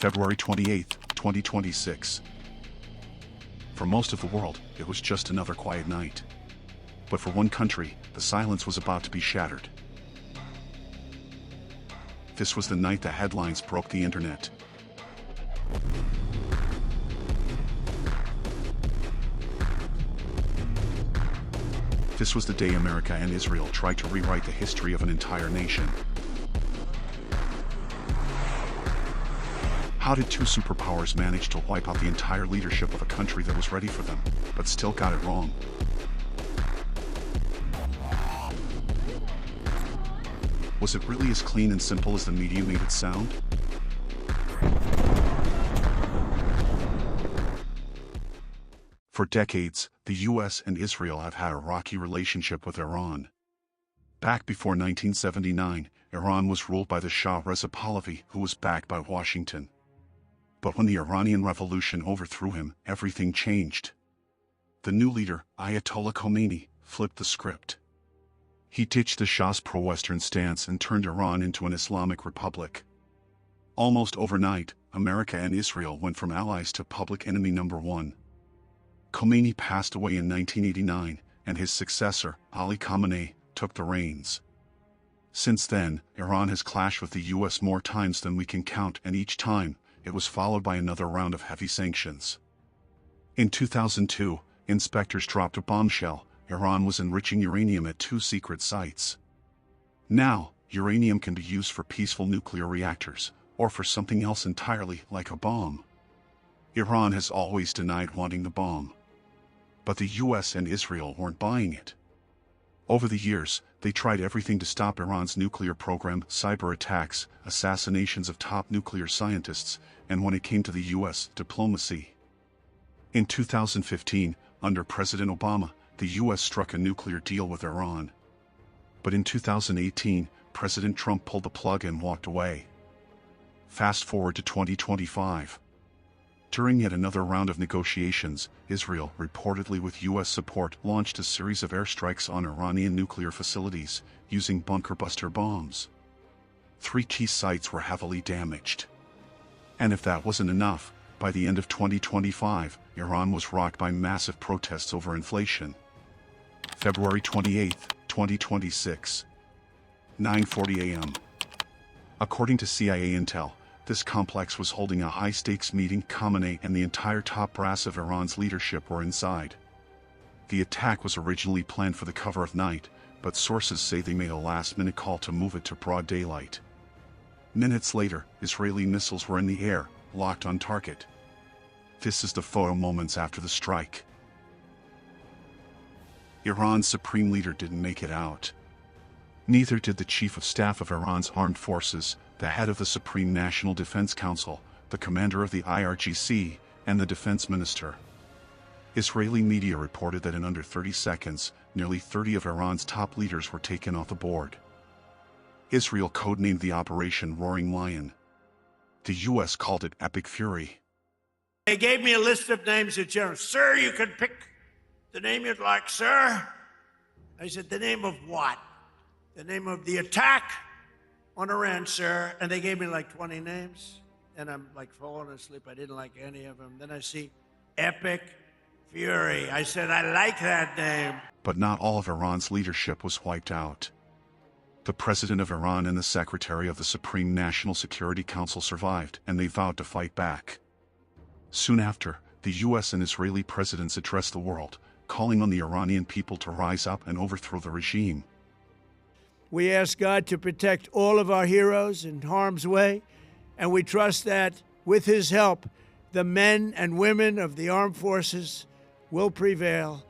February 28, 2026. For most of the world, it was just another quiet night. But for one country, the silence was about to be shattered. This was the night the headlines broke the internet. This was the day America and Israel tried to rewrite the history of an entire nation. How did two superpowers manage to wipe out the entire leadership of a country that was ready for them, but still got it wrong? Was it really as clean and simple as the media made it sound? For decades, the US and Israel have had a rocky relationship with Iran. Back before 1979, Iran was ruled by the Shah Reza Pahlavi, who was backed by Washington. But when the Iranian Revolution overthrew him, everything changed. The new leader, Ayatollah Khomeini, flipped the script. He ditched the Shah's pro-Western stance and turned Iran into an Islamic republic. Almost overnight, America and Israel went from allies to public enemy number one. Khomeini passed away in 1989, and his successor, Ali Khamenei, took the reins. Since then, Iran has clashed with the US more times than we can count, and each time, it was followed by another round of heavy sanctions. In 2002, inspectors dropped a bombshell: Iran was enriching uranium at 2 secret sites. Now, uranium can be used for peaceful nuclear reactors, or for something else entirely, like a bomb. Iran has always denied wanting the bomb. But the US and Israel weren't buying it. Over the years, they tried everything to stop Iran's nuclear program: cyber attacks, assassinations of top nuclear scientists, and when it came to the US, diplomacy. In 2015, under President Obama, the US struck a nuclear deal with Iran. But in 2018, President Trump pulled the plug and walked away. Fast forward to 2025. During yet another round of negotiations, Israel, reportedly with US support, launched a series of airstrikes on Iranian nuclear facilities, using bunker-buster bombs. 3 key sites were heavily damaged. And if that wasn't enough, by the end of 2025, Iran was rocked by massive protests over inflation. February 28, 2026. 9:40 a.m. According to CIA intel, this complex was holding a high-stakes meeting. Khamenei and the entire top brass of Iran's leadership were inside. The attack was originally planned for the cover of night, but sources say they made a last-minute call to move it to broad daylight. Minutes later, Israeli missiles were in the air, locked on target. This is the photo moments after the strike. Iran's supreme leader didn't make it out. Neither did the chief of staff of Iran's armed forces, the head of the Supreme National Defense Council, the commander of the IRGC, and the defense minister. Israeli media reported that in under 30 seconds, nearly 30 of Iran's top leaders were taken off the board. Israel codenamed the operation Roaring Lion. The US called it Epic Fury. They gave me a list of names of generals. Sir, you can pick the name you'd like, sir. I said, the name of what? The name of the attack on Iran, sir. And they gave me like 20 names. And I'm like falling asleep. I didn't like any of them. Then I see Epic Fury. I said, I like that name. But not all of Iran's leadership was wiped out. The president of Iran and the secretary of the Supreme National Security Council survived, and they vowed to fight back. Soon after, the US and Israeli presidents addressed the world, calling on the Iranian people to rise up and overthrow the regime. We ask God to protect all of our heroes in harm's way, and we trust that, with His help, the men and women of the armed forces will prevail.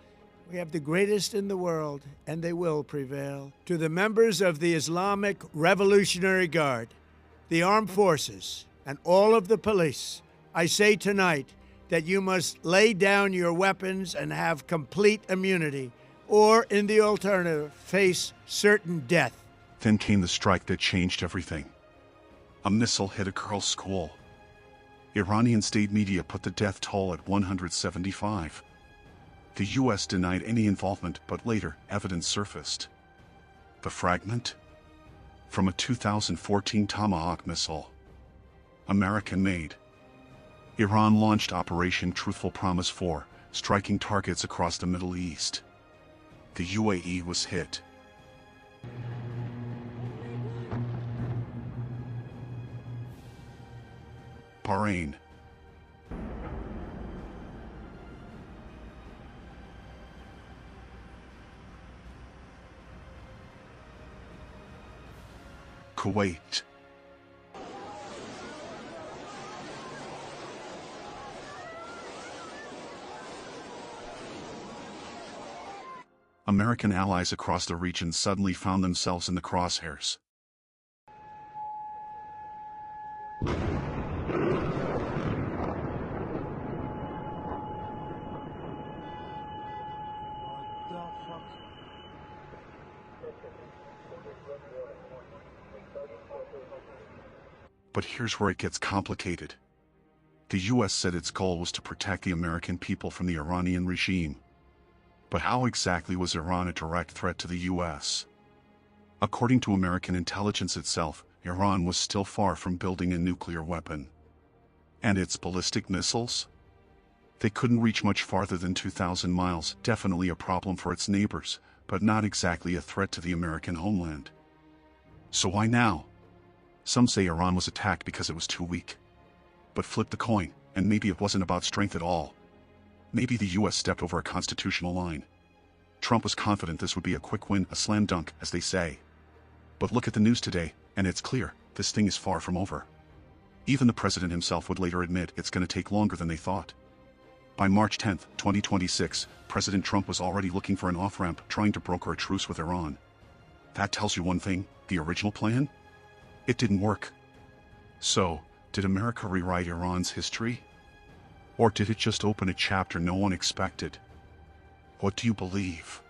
We have the greatest in the world, and they will prevail. To the members of the Islamic Revolutionary Guard, the armed forces, and all of the police, I say tonight that you must lay down your weapons and have complete immunity, or, in the alternative, face certain death. Then came the strike that changed everything. A missile hit a girls' school. Iranian state media put the death toll at 175. The US denied any involvement, but later, evidence surfaced. The fragment? From a 2014 Tomahawk missile. American-made, Iran launched Operation Truthful Promise 4, striking targets across the Middle East. The UAE was hit. Bahrain. Kuwait. American allies across the region suddenly found themselves in the crosshairs. But here's where it gets complicated. The US said its goal was to protect the American people from the Iranian regime. But how exactly was Iran a direct threat to the US? According to American intelligence itself, Iran was still far from building a nuclear weapon. And its ballistic missiles? They couldn't reach much farther than 2,000 miles, definitely a problem for its neighbors, but not exactly a threat to the American homeland. So why now? Some say Iran was attacked because it was too weak. But flip the coin, and maybe it wasn't about strength at all. Maybe the US stepped over a constitutional line. Trump was confident this would be a quick win, a slam dunk, as they say. But look at the news today, and it's clear, this thing is far from over. Even the president himself would later admit it's going to take longer than they thought. By March 10, 2026, President Trump was already looking for an off-ramp, trying to broker a truce with Iran. That tells you one thing: the original plan? It didn't work. So, did America rewrite Iran's history? Or did it just open a chapter no one expected? What do you believe?